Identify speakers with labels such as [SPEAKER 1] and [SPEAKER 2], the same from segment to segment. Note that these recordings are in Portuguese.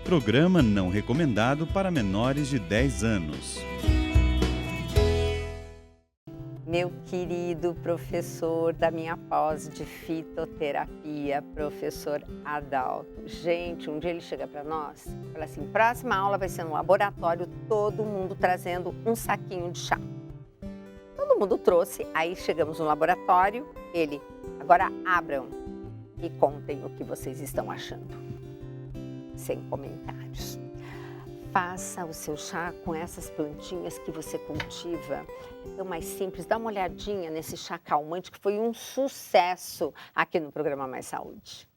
[SPEAKER 1] Programa não recomendado para menores de 10 anos.
[SPEAKER 2] Meu querido professor da minha pós de fitoterapia, professor Adalto. Gente, um dia ele chega para nós e fala assim, próxima aula vai ser no laboratório, todo mundo trazendo um saquinho de chá. Todo mundo trouxe, aí chegamos no laboratório, ele, agora abram e contem o que vocês estão achando. Sem comentários. Faça o seu chá com essas plantinhas que você cultiva. É tão mais simples. Dá uma olhadinha nesse chá calmante que foi um sucesso aqui no programa Mais Saúde.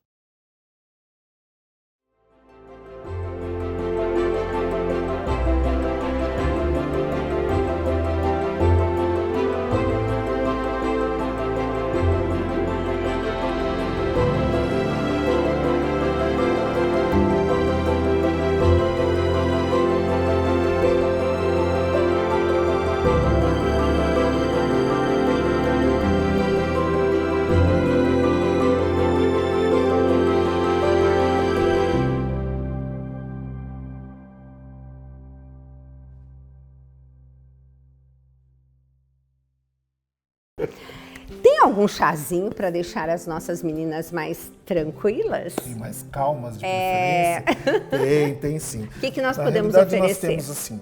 [SPEAKER 2] Tem algum chazinho para deixar as nossas meninas mais tranquilas?
[SPEAKER 3] E mais calmas, de preferência? Tem sim.
[SPEAKER 2] O que nós
[SPEAKER 3] Na
[SPEAKER 2] podemos
[SPEAKER 3] realidade,
[SPEAKER 2] oferecer?
[SPEAKER 3] Nós temos assim,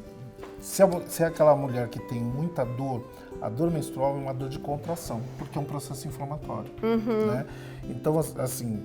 [SPEAKER 3] se é aquela mulher que tem muita dor, a dor menstrual é uma dor de contração, porque é um processo inflamatório, né? Então, assim,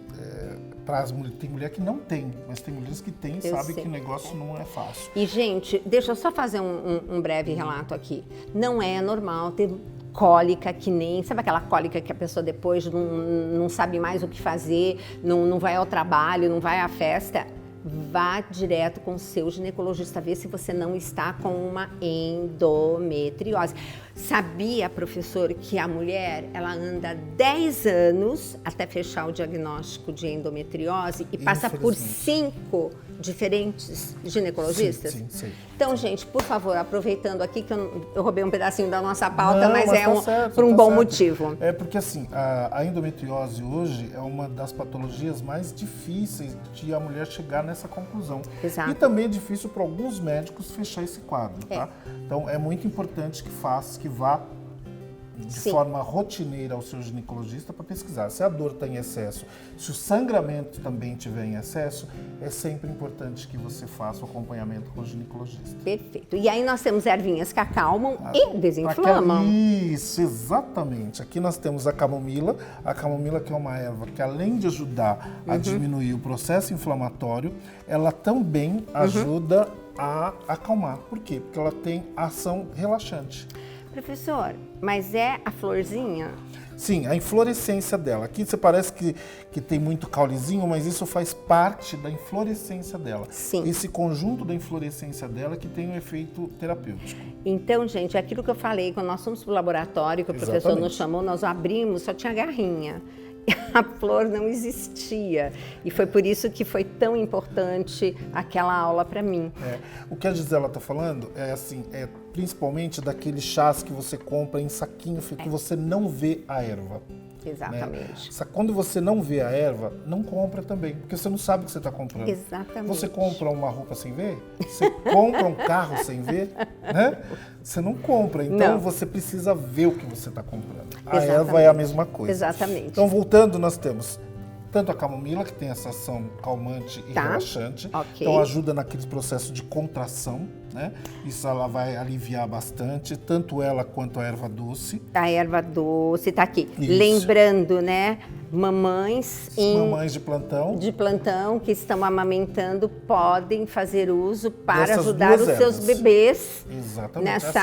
[SPEAKER 3] tem mulher que não tem, mas tem mulheres que têm e sabem que o negócio não é fácil.
[SPEAKER 2] E, gente, deixa eu só fazer um breve relato aqui. Não é normal ter cólica que nem... Sabe aquela cólica que a pessoa depois não sabe mais o que fazer, não vai ao trabalho, não vai à festa? Vá direto com o seu ginecologista, ver se você não está com uma endometriose. Sabia, professor, que a mulher, ela anda 10 anos até fechar o diagnóstico de endometriose e passa por 5 diferentes ginecologistas?
[SPEAKER 3] Sim.
[SPEAKER 2] Então, gente, por favor, aproveitando aqui que eu roubei um pedacinho da nossa pauta,
[SPEAKER 3] Não,
[SPEAKER 2] mas
[SPEAKER 3] tá certo,
[SPEAKER 2] por um
[SPEAKER 3] tá
[SPEAKER 2] bom
[SPEAKER 3] certo.
[SPEAKER 2] motivo.
[SPEAKER 3] É porque assim, a endometriose hoje é uma das patologias mais difíceis de a mulher chegar nessa conclusão.
[SPEAKER 2] Exato.
[SPEAKER 3] E também é difícil para alguns médicos fechar esse quadro, tá? Então é muito importante que vá de forma rotineira ao seu ginecologista para pesquisar. Se a dor está em excesso, se o sangramento também estiver em excesso, é sempre importante que você faça o acompanhamento com o ginecologista.
[SPEAKER 2] Perfeito. E aí nós temos ervinhas que acalmam e desinflamam.
[SPEAKER 3] Isso, exatamente. Aqui nós temos a camomila que é uma erva que além de ajudar a diminuir o processo inflamatório, ela também ajuda a acalmar. Por quê? Porque ela tem ação relaxante.
[SPEAKER 2] Professor, mas é a florzinha?
[SPEAKER 3] Sim, a inflorescência dela. Aqui você parece que tem muito caulezinho, mas isso faz parte da inflorescência dela.
[SPEAKER 2] Sim.
[SPEAKER 3] Esse conjunto da inflorescência dela que tem um efeito terapêutico.
[SPEAKER 2] Então, gente, é aquilo que eu falei, quando nós fomos para o laboratório, que o professor nos chamou, nós abrimos, só tinha garrinha. A flor não existia. E foi por isso que foi tão importante aquela aula para mim.
[SPEAKER 3] O que a Gisela está falando é assim, principalmente daqueles chás que você compra em saquinho, que você não vê a erva.
[SPEAKER 2] Exatamente.
[SPEAKER 3] Né? Quando você não vê a erva, não compra também, porque você não sabe o que você está comprando.
[SPEAKER 2] Exatamente.
[SPEAKER 3] Você compra uma roupa sem ver? Você compra um carro sem ver? Né? Você não compra, então você precisa ver o que você está comprando. A erva é a mesma coisa.
[SPEAKER 2] Exatamente.
[SPEAKER 3] Então, voltando, nós temos tanto a camomila, que tem essa ação calmante e relaxante, então ajuda naquele processo de contração, né? Isso ela vai aliviar bastante, tanto ela quanto a erva doce.
[SPEAKER 2] A erva doce está aqui.
[SPEAKER 3] Isso.
[SPEAKER 2] Lembrando, né, mamães
[SPEAKER 3] de plantão
[SPEAKER 2] que estão amamentando podem fazer uso para
[SPEAKER 3] dessas
[SPEAKER 2] ajudar os
[SPEAKER 3] duas
[SPEAKER 2] seus
[SPEAKER 3] ervas.
[SPEAKER 2] bebês.
[SPEAKER 3] Exatamente,
[SPEAKER 2] nessa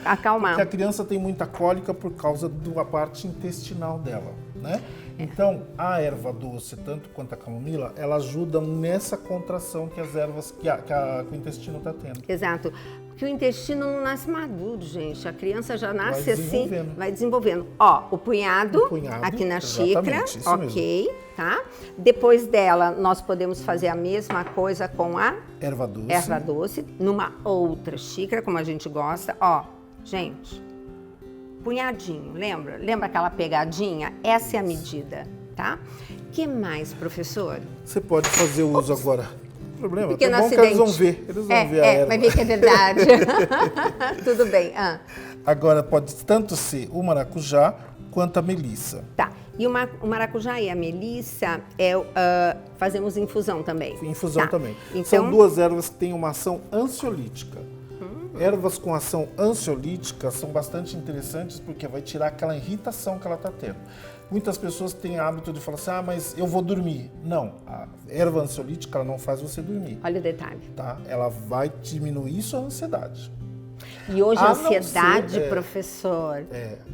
[SPEAKER 3] acalmar. Porque a criança tem muita cólica por causa da parte intestinal dela, né? Então, a erva doce, tanto quanto a camomila, ela ajuda nessa contração que as ervas, que o intestino está tendo.
[SPEAKER 2] Exato. Porque o intestino não nasce maduro, gente. A criança já nasce assim, vai desenvolvendo. Ó, o punhado aqui na xícara, ok, mesmo. Tá? Depois dela, nós podemos fazer a mesma coisa com a
[SPEAKER 3] erva doce,
[SPEAKER 2] numa outra xícara, como a gente gosta. Ó, gente, punhadinho, lembra? Lembra aquela pegadinha? Essa é a medida, tá? Que mais, professor?
[SPEAKER 3] Você pode fazer o uso agora problema.
[SPEAKER 2] Pequeno
[SPEAKER 3] É bom
[SPEAKER 2] acidente.
[SPEAKER 3] que eles vão ver. Eles vão ver a erva.
[SPEAKER 2] Vai ver que é verdade. Tudo bem.
[SPEAKER 3] Agora, pode tanto ser o maracujá quanto a melissa.
[SPEAKER 2] Tá. E o maracujá e a melissa fazemos infusão também.
[SPEAKER 3] Infusão
[SPEAKER 2] tá.
[SPEAKER 3] também.
[SPEAKER 2] Então...
[SPEAKER 3] São duas ervas que têm uma ação ansiolítica. Ervas com ação ansiolítica são bastante interessantes porque vai tirar aquela irritação que ela está tendo. Muitas pessoas têm hábito de falar assim, mas eu vou dormir. Não, a erva ansiolítica ela não faz você dormir.
[SPEAKER 2] Olha o detalhe.
[SPEAKER 3] Tá? Ela vai diminuir sua ansiedade.
[SPEAKER 2] E hoje a ansiedade, professor,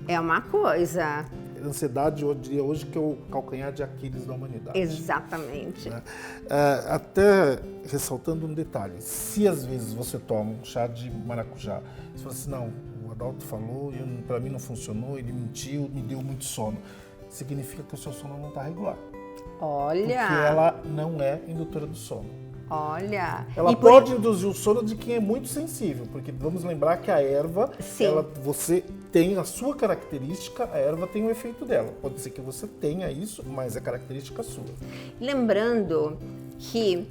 [SPEAKER 2] é uma coisa.
[SPEAKER 3] Ansiedade, eu diria hoje, que é o calcanhar de Aquiles da humanidade.
[SPEAKER 2] Exatamente.
[SPEAKER 3] Né? Até ressaltando um detalhe, se às vezes você toma um chá de maracujá, você fala assim, não, o Adalto falou, para mim não funcionou, ele mentiu, me deu muito sono, significa que o seu sono não está regular.
[SPEAKER 2] Olha!
[SPEAKER 3] Porque ela não é indutora do sono.
[SPEAKER 2] Olha!
[SPEAKER 3] Ela pode induzir o sono de quem é muito sensível, porque vamos lembrar que a erva, você tem a sua característica, a erva tem o efeito dela. Pode ser que você tenha isso, mas é característica sua.
[SPEAKER 2] Lembrando que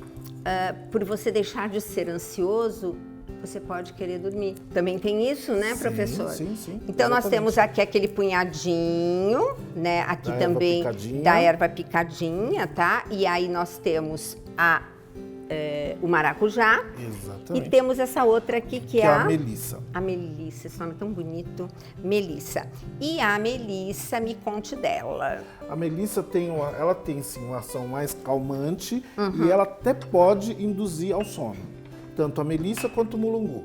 [SPEAKER 2] por você deixar de ser ansioso, você pode querer dormir. Também tem isso, né, professor?
[SPEAKER 3] Sim.
[SPEAKER 2] Então, nós temos aqui aquele punhadinho, né? Aqui também da erva picadinha, tá? E aí nós temos o maracujá.
[SPEAKER 3] Exatamente.
[SPEAKER 2] E temos essa outra aqui que é
[SPEAKER 3] a melissa.
[SPEAKER 2] A melissa, esse nome é tão bonito. Melissa. E a melissa, me conte dela.
[SPEAKER 3] A melissa ela tem sim uma ação mais calmante e ela até pode induzir ao sono. Tanto a melissa quanto o mulungu.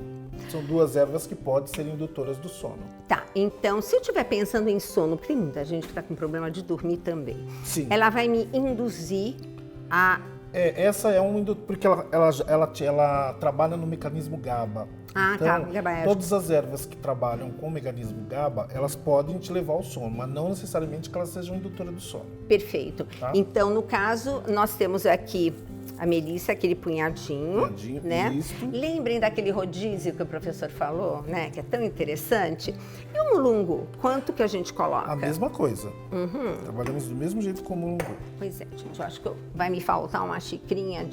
[SPEAKER 3] São duas ervas que podem ser indutoras do sono.
[SPEAKER 2] Tá, então se eu estiver pensando em sono, porque tem muita gente que está com problema de dormir também.
[SPEAKER 3] Sim.
[SPEAKER 2] Ela vai me induzir a...
[SPEAKER 3] essa é porque ela trabalha no mecanismo GABA. Então,
[SPEAKER 2] GABA.
[SPEAKER 3] Todas as ervas que trabalham com o mecanismo GABA, elas podem te levar ao sono, mas não necessariamente que elas sejam indutoras do sono.
[SPEAKER 2] Perfeito. Tá? Então, no caso, nós temos aqui a melissa, aquele punhadinho, né?
[SPEAKER 3] Isso.
[SPEAKER 2] Lembrem daquele rodízio que o professor falou, né? Que é tão interessante. E o mulungu, quanto que a gente coloca?
[SPEAKER 3] A mesma coisa. Trabalhamos do mesmo jeito com o mulungu.
[SPEAKER 2] Pois é, gente, eu acho que vai me faltar uma xicrinha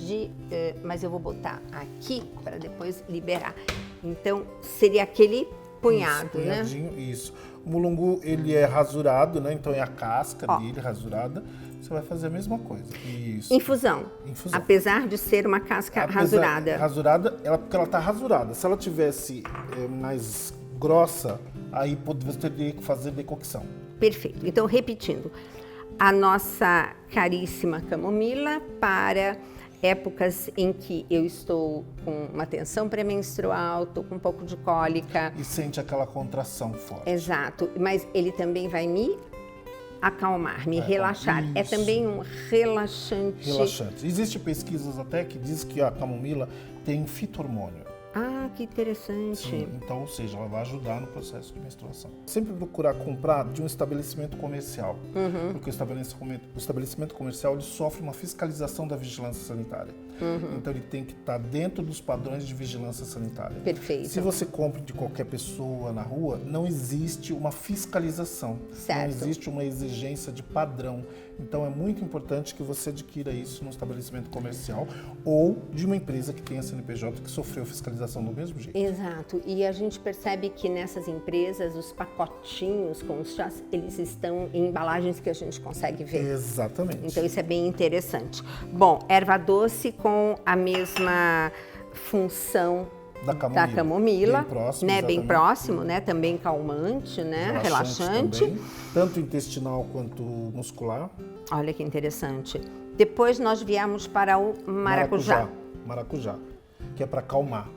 [SPEAKER 2] mas eu vou botar aqui para depois liberar. Então, seria aquele punhado, né?
[SPEAKER 3] Isso. O mulungu, ele é rasurado, né? Então é a casca dele rasurada. Você vai fazer a mesma coisa. Isso.
[SPEAKER 2] Infusão. Apesar de ser uma casca rasurada.
[SPEAKER 3] Rasurada, porque ela está rasurada. Se ela tivesse mais grossa, aí você teria que fazer decocção.
[SPEAKER 2] Perfeito. Então, repetindo, a nossa caríssima camomila para épocas em que eu estou com uma tensão pré-menstrual, estou com um pouco de cólica.
[SPEAKER 3] E sente aquela contração forte.
[SPEAKER 2] Exato. Mas ele também vai me acalmar, me relaxar. Isso. É também um relaxante.
[SPEAKER 3] Existem pesquisas até que dizem que a camomila tem fito-hormônio.
[SPEAKER 2] Ah, que interessante.
[SPEAKER 3] Sim, então, ou seja, ela vai ajudar no processo de menstruação. Sempre procurar comprar de um estabelecimento comercial, porque o estabelecimento comercial ele sofre uma fiscalização da vigilância sanitária. Então, ele tem que estar dentro dos padrões de vigilância sanitária.
[SPEAKER 2] Perfeito.
[SPEAKER 3] Se você compra de qualquer pessoa na rua, não existe uma fiscalização.
[SPEAKER 2] Certo.
[SPEAKER 3] Não existe uma exigência de padrão. Então, é muito importante que você adquira isso num estabelecimento comercial ou de uma empresa que tenha CNPJ que sofreu fiscalização do mesmo jeito.
[SPEAKER 2] Exato. E a gente percebe que nessas empresas, os pacotinhos com os chás, eles estão em embalagens que a gente consegue ver.
[SPEAKER 3] Exatamente.
[SPEAKER 2] Então, isso é bem interessante. Bom, erva doce com a mesma função da camomila,
[SPEAKER 3] bem próximo,
[SPEAKER 2] né? Bem próximo, né? Também calmante, né? Relaxante.
[SPEAKER 3] Também, tanto intestinal quanto muscular.
[SPEAKER 2] Olha que interessante. Depois nós viemos para o maracujá.
[SPEAKER 3] Maracujá, que é para acalmar,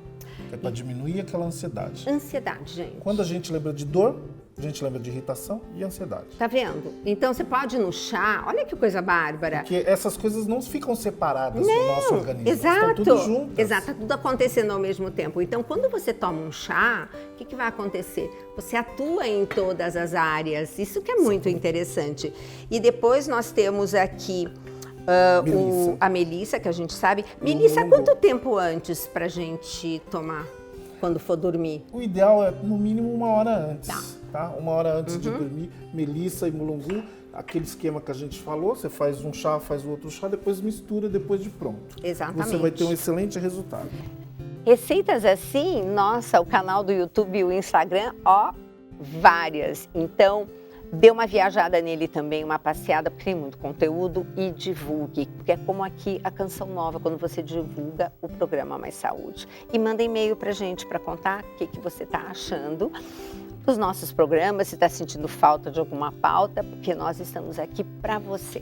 [SPEAKER 3] que é para diminuir aquela ansiedade.
[SPEAKER 2] Ansiedade, gente.
[SPEAKER 3] Quando a gente lembra de dor, a gente lembra de irritação e ansiedade.
[SPEAKER 2] Tá vendo? Então você pode ir no chá, olha que coisa bárbara.
[SPEAKER 3] Porque essas coisas não ficam separadas no nosso organismo.
[SPEAKER 2] Exato.
[SPEAKER 3] Estão tudo juntas.
[SPEAKER 2] Exato, tá tudo acontecendo ao mesmo tempo. Então, quando você toma um chá, o que vai acontecer? Você atua em todas as áreas. Isso que é muito interessante. E depois nós temos aqui a melissa, que a gente sabe. Melissa, quanto tempo antes pra gente tomar quando for dormir?
[SPEAKER 3] O ideal é, no mínimo, 1 hora antes. Tá? 1 hora antes de dormir, melissa e mulungu aquele esquema que a gente falou, você faz um chá, faz o outro chá, depois mistura, depois de pronto.
[SPEAKER 2] Exatamente.
[SPEAKER 3] Você vai ter um excelente resultado.
[SPEAKER 2] Receitas assim, nossa, o canal do YouTube e o Instagram, ó, várias. Então, dê uma viajada nele também, uma passeada, porque tem muito conteúdo, e divulgue. Porque é como aqui a Canção Nova, quando você divulga o programa Mais Saúde. E manda e-mail pra gente para contar o que você tá achando dos nossos programas, se está sentindo falta de alguma pauta, porque nós estamos aqui para você.